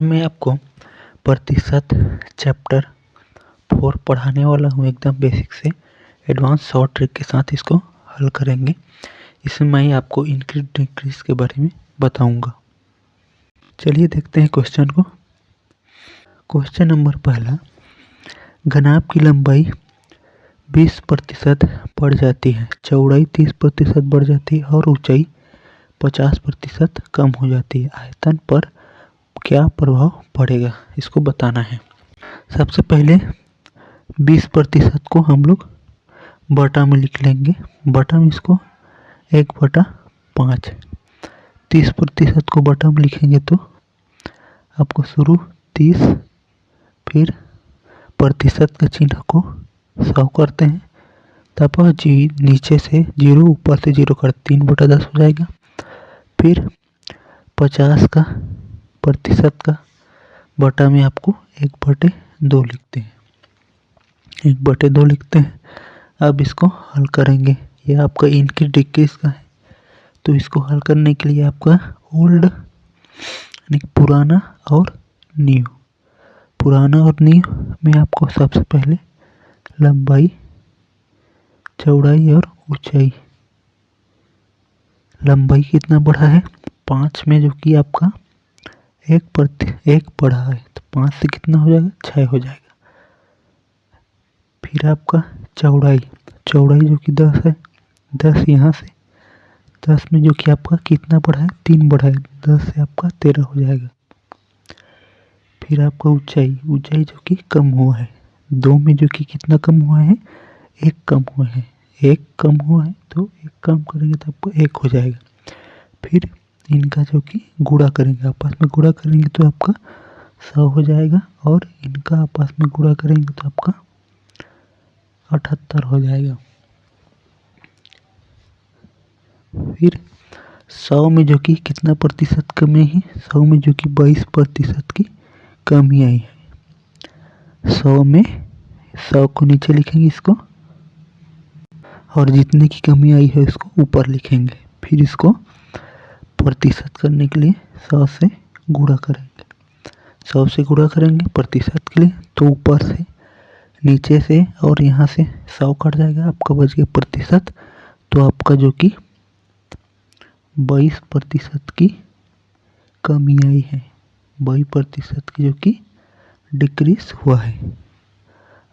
मैं आपको प्रतिशत चैप्टर 4 पढ़ाने वाला हूँ। एकदम बेसिक से एडवांस शॉर्ट ट्रिक के साथ इसको हल करेंगे। इसमें मैं आपको इंक्रीज डिक्रीज के बारे में बताऊंगा। चलिए देखते हैं क्वेश्चन को। क्वेश्चन नंबर पहला, घनाभ की लंबाई 20% बढ़ जाती है, चौड़ाई 30% बढ़ जाती है और ऊंचाई 50% कम हो जाती है। आयतन पर क्या प्रभाव पड़ेगा, इसको बताना है। सबसे पहले 20% को हम लोग बटा में लिख लेंगे। बटा में इसको 1/5। 30% को बटा में लिखेंगे तो आपको शुरू 30, फिर प्रतिशत का चिन्ह को 100 करते हैं, तब नीचे से 0 ऊपर से 0 कर 3/10 हो जाएगा। फिर 50 का प्रतिशत का बटा में आपको 1/2 लिखते हैं। 1/2 लिखते हैं। अब इसको हल करेंगे। यह आपका इंक्रीज डिक्रीज का है, तो इसको हल करने के लिए आपका ओल्ड यानी पुराना और न्यू। पुराना और न्यू में आपको सबसे पहले लंबाई, चौड़ाई और ऊंचाई। लंबाई कितना बढ़ा है 5 में, जो कि आपका 1 बढ़ा है, तो 5 से कितना हो जाएगा 6 हो जाएगा। फिर आपका चौड़ाई, चौड़ाई जो कि 10 है, 10 यहाँ से 10 में जो कि आपका कितना बढ़ा है 3 बढ़ा है, 10 से आपका 13 हो जाएगा। फिर आपका ऊंचाई, ऊंचाई जो कि कम हुआ है, 2 में जो कि कितना कम हुआ है 1 कम हुआ है। 1 कम हुआ है तो 1 कम करेंगे तो आपको 1 हो जाएगा। फिर इनका जो कि गुणा करेंगे, आपस में गुणा करेंगे तो आपका 100 हो जाएगा, और इनका आपस में गुणा करेंगे तो आपका 78 हो जाएगा। फिर 100 में जो कि कितना प्रतिशत कमी है, 100 में जो कि 22% की कमी आई है। 100 में 100 को नीचे लिखेंगे इसको, और जितने की कमी आई है उसको ऊपर लिखेंगे। फिर इसको प्रतिशत करने के लिए 100 से गुणा करेंगे। 100 से गुणा करेंगे प्रतिशत के लिए, तो ऊपर से नीचे से और यहाँ से 100 कट जाएगा, आपका बच गया प्रतिशत। तो आपका जो कि 22% की कमी आई है, 22% की जो कि डिक्रीज हुआ है।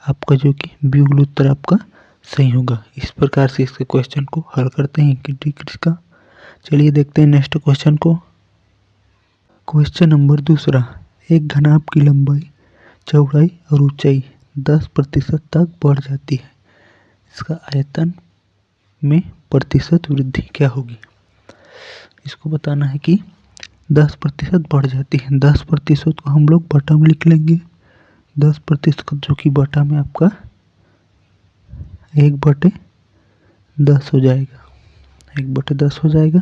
आपका जो कि बिल्कुल उत्तर आपका सही होगा। इस प्रकार से इसके क्वेश्चन को हल करते हैं कि डिक्रीज का। चलिए देखते हैं नेक्स्ट क्वेश्चन को। क्वेश्चन नंबर दूसरा, एक घनाभ की लंबाई, चौड़ाई और ऊंचाई 10% तक बढ़ जाती है, इसका आयतन में प्रतिशत वृद्धि क्या होगी, इसको बताना है कि 10% बढ़ जाती है। 10% को हम लोग बटा में लिख लेंगे। 10% जो कि बटा में आपका 1/10 हो जाएगा। 1/10 हो जाएगा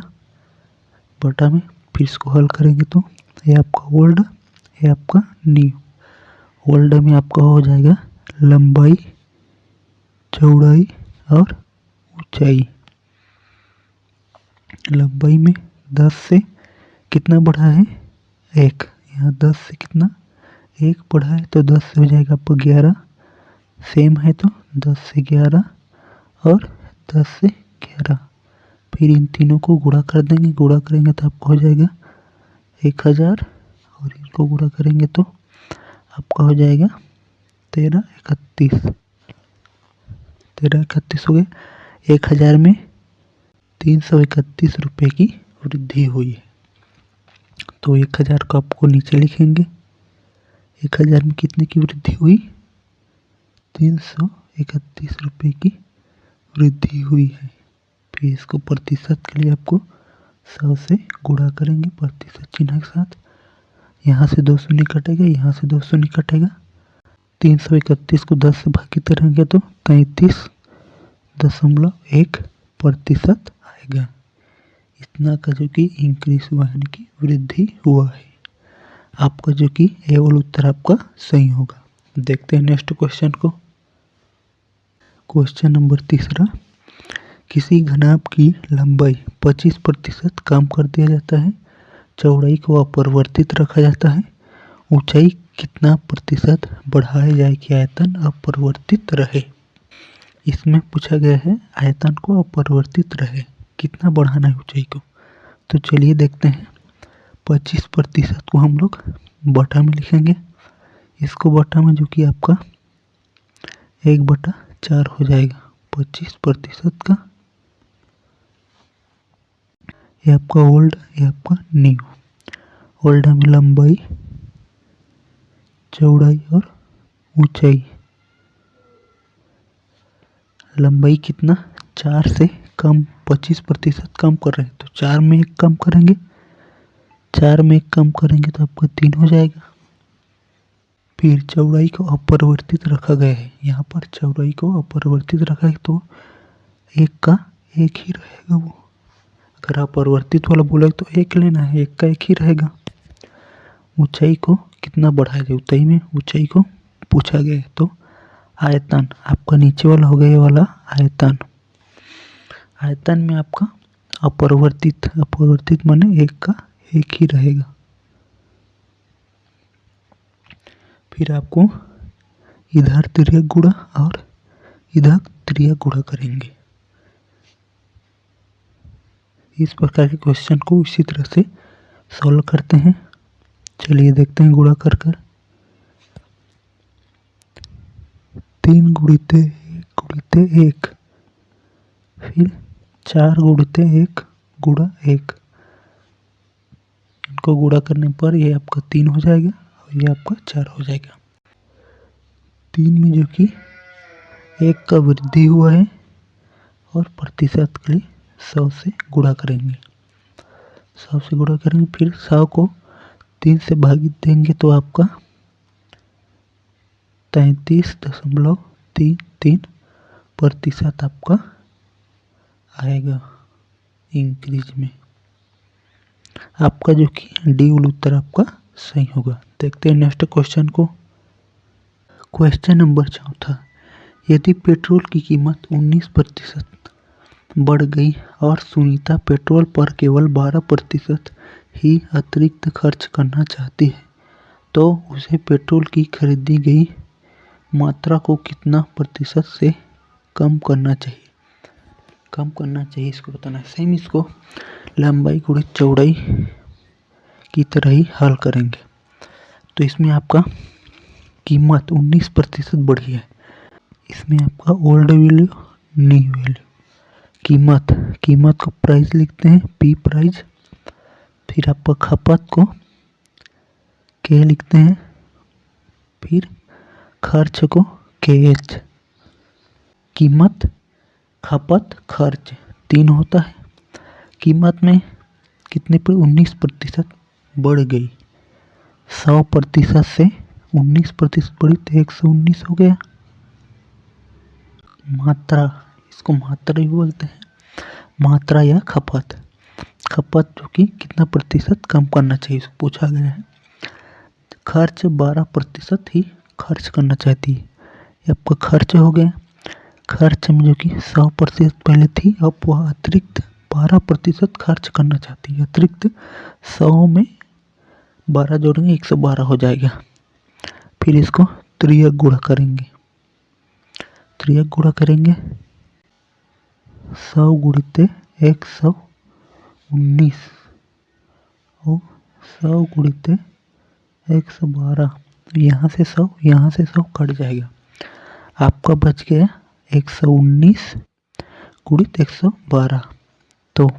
बटा में। फिर इसको हल करेंगे तो ये आपका ओल्ड, ये आपका न्यू। ओल्ड में आपका हो जाएगा लंबाई, चौड़ाई और ऊंचाई। लंबाई में 10 से कितना बढ़ा है 1, यहाँ 10 से कितना 1 बढ़ा है, तो 10 से हो जाएगा आपको 11। सेम है तो 10 से 11 और 10 से 11। फिर इन तीनों को गुणा कर देंगे। गुणा करेंगे तो आपको हो जाएगा 1000, और इनको गुणा करेंगे तो आपका हो जाएगा 1331। 1331 हो गया। 1000 में 331 रुपये की वृद्धि हुई है, तो 1000 को आपको नीचे लिखेंगे। 1000 में कितने की वृद्धि हुई 331 रुपये की वृद्धि हुई है। फिर इसको प्रतिशत के लिए आपको 100 से गुणा करेंगे प्रतिशत चिन्ह के साथ। यहाँ से 2 शून्य कटेगा, यहाँ से 2 शून्य कटेगा। 331 को 10 से भागित करेंगे तो 33.1% आएगा। इतना का जो कि इंक्रीज हुआ है, कि वृद्धि हुआ है। आपका जो कि ए वाला उत्तर आपका सही होगा। देखते हैं नेक्स्ट क्वेश्चन को। क्वेश्चन नंबर तीसरा, किसी घनाभ की लंबाई 25% कम कर दिया जाता है, चौड़ाई को अपरिवर्तित रखा जाता है, ऊंचाई कितना प्रतिशत बढ़ाया जाए कि आयतन अपरिवर्तित रहे। इसमें पूछा गया है आयतन को अपरिवर्तित रहे, कितना बढ़ाना है ऊंचाई को। तो चलिए देखते हैं। 25% को हम लोग बटा में लिखेंगे। इसको बटा में जो कि आपका 1/4 हो जाएगा। 25% का ये आपका ओल्ड, ये आपका न्यू। ओल्ड में लंबाई, चौड़ाई और ऊंचाई। लंबाई कितना, 4 से कम, 25% कम कर रहे हैं तो 4 में 1 कम करेंगे। 4 में 1 कम करेंगे तो आपका 3 हो जाएगा। फिर चौड़ाई को अपरिवर्तित रखा गया है, यहाँ पर चौड़ाई को अपरिवर्तित रखा है तो 1 का 1 ही रहेगा वो। अगर अपरिवर्तित वाला बोले तो 1 लेना है, 1 का 1 ही रहेगा। ऊंचाई को कितना बढ़ाया जाए, ऊंचाई में ऊंचाई को पूछा गया है तो आयतन, आपका नीचे वाला हो गया ये वाला आयतन। आयतन में आपका अपरिवर्तित माने 1 का 1 ही रहेगा। फिर आपको इधर तिर्यक गुणा और इधर तिर्यक गुणा करेंगे। इस प्रकार के क्वेश्चन को इसी तरह से सॉल्व करते हैं। चलिए देखते हैं गुणा कर 3 गुणित 1 फिर 4 गुणित 1 गुणा 1। इनको गुणा करने पर ये आपका 3 हो जाएगा और ये आपका 4 हो जाएगा। 3 में जो कि 1 का वृद्धि हुआ है और प्रतिशत के लिए 100 से गुणा करेंगे। 100 से गुणा करेंगे, फिर 100 को 3 से भागित देंगे तो आपका 33.33% आपका आएगा इंक्रीज में। आपका जो कि डी उत्तर आपका सही होगा। देखते हैं नेक्स्ट क्वेश्चन को। क्वेश्चन नंबर 4, यदि पेट्रोल की कीमत 19% बढ़ गई और सुनीता पेट्रोल पर केवल 12% ही अतिरिक्त खर्च करना चाहती है तो उसे पेट्रोल की खरीदी गई मात्रा को कितना प्रतिशत से कम करना चाहिए इसको बताना है। सेम इसको लंबाई गुणित चौड़ाई की तरह ही हल करेंगे। तो इसमें आपका कीमत 19% बढ़ी है, इसमें आपका ओल्ड वैल्यू न्यू वैल्यू। कीमत को प्राइस लिखते हैं, पी प्राइस। फिर आपका खपत को के लिखते हैं, फिर खर्च को के एच। कीमत, खपत, खर्च 3 होता है। कीमत में कितने पर 19% बढ़ गई, 100% से 19% बढ़ी तो 119 हो गया। मात्रा, इसको मात्रा ही बोलते हैं, मात्रा या खपत जो कि कितना प्रतिशत कम करना चाहिए इसको पूछा गया है। खर्च 12% ही खर्च करना चाहती है, ये आपका खर्च हो गया। खर्च में जो कि 100% पहले थी, अब वह अतिरिक्त 12% खर्च करना चाहती है। अतिरिक्त 100 में 12 जोड़ेंगे 112 हो जाएगा। फिर इसको त्रियक गुणा करेंगे। 100 गुणित 119 और 100 गुणित 112। यहाँ से 100 कट जाएगा, आपका बच गया 119 गुणित 112। तो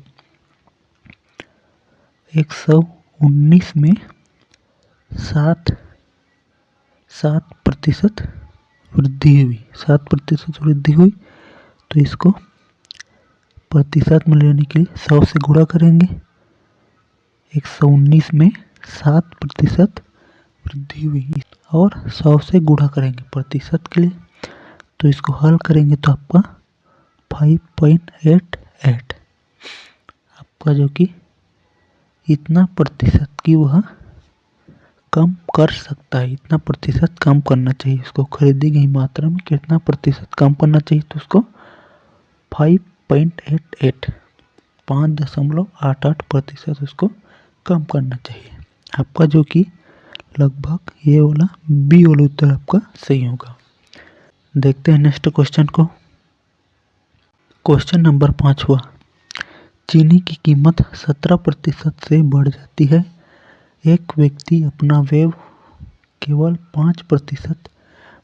119 में 7% वृद्धि हुई, 7% वृद्धि हुई तो इसको प्रतिशत में लेने के लिए 100 से गुणा करेंगे। 119 में 7% वृद्धि हुई और 100 से गुणा करेंगे प्रतिशत के लिए, तो इसको हल करेंगे तो आपका 5.88 आपका जो कि इतना प्रतिशत की वह कम कर सकता है, इतना प्रतिशत कम करना चाहिए। उसको खरीदी गई मात्रा में कितना प्रतिशत कम करना चाहिए तो उसको 5.88 5.88% उसको कम करना चाहिए। आपका जो कि लगभग ये वाला बी वाला उत्तर आपका सही होगा। देखते हैं नेक्स्ट क्वेश्चन को। क्वेश्चन नंबर 5 हुआ, चीनी की कीमत 17% से बढ़ जाती है। एक व्यक्ति अपना व्यय केवल 5%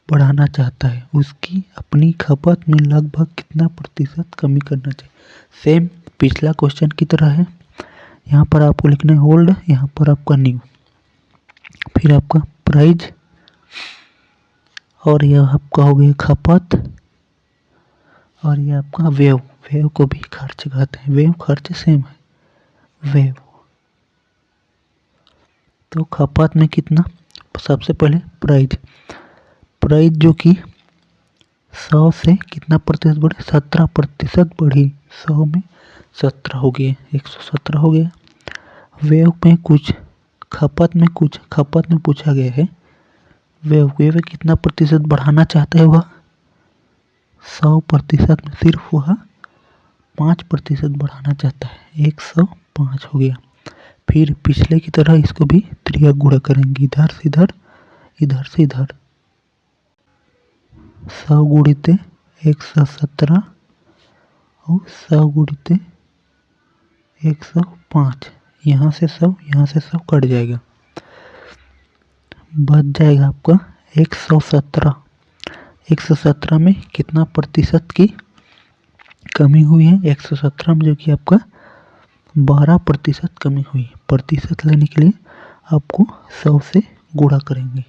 बढ़ाना चाहता है, उसकी अपनी खपत में लगभग कितना प्रतिशत कमी करना चाहिए। सेम पिछला क्वेश्चन की तरह है। यहाँ पर आपको लिखना है ओल्ड, यहाँ पर आपका न्यू, फिर आपका प्राइस, और यह आपका हो गया खपत, और यह आपका व्यय। व्यय को भी खर्च कहते हैं, व्यय खर्च सेम है। व्यय तो खपत में कितना, सबसे पहले प्राइस, प्राइस जो कि 100 से कितना प्रतिशत बढ़े, 17% बढ़ी। 100 में 17 हो गए, 117 हो गया। व्यय में कुछ, खपत में कुछ, खपत में पूछा गया है व्यय में कितना प्रतिशत बढ़ाना चाहता है वह 100% में सिर्फ वह 5% बढ़ाना चाहता है, 105 हो गया। फिर पिछले की तरह इसको भी त्रिया गुणा करेंगे, इधर से इधर, इधर से इधर। 100 गुणित 117 और 100 गुणित 105, यहाँ से 100, यहाँ से 100 कट जाएगा, बच जाएगा आपका 117। 117 में कितना प्रतिशत की कमी हुई है, 117 में जो कि आपका 12% कमी हुई है। प्रतिशत लेने के लिए आपको 100 से गुणा करेंगे,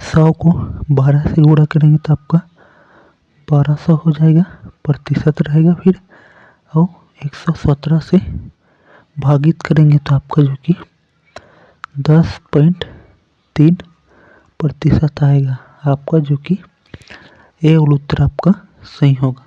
100 को 12 से गुणा करेंगे तो आपका 1200 हो जाएगा, प्रतिशत रहेगा फिर, और 117 से भागित करेंगे तो आपका जो कि 10.3% आएगा आपका, जो कि ए वाला उत्तर आपका सही होगा।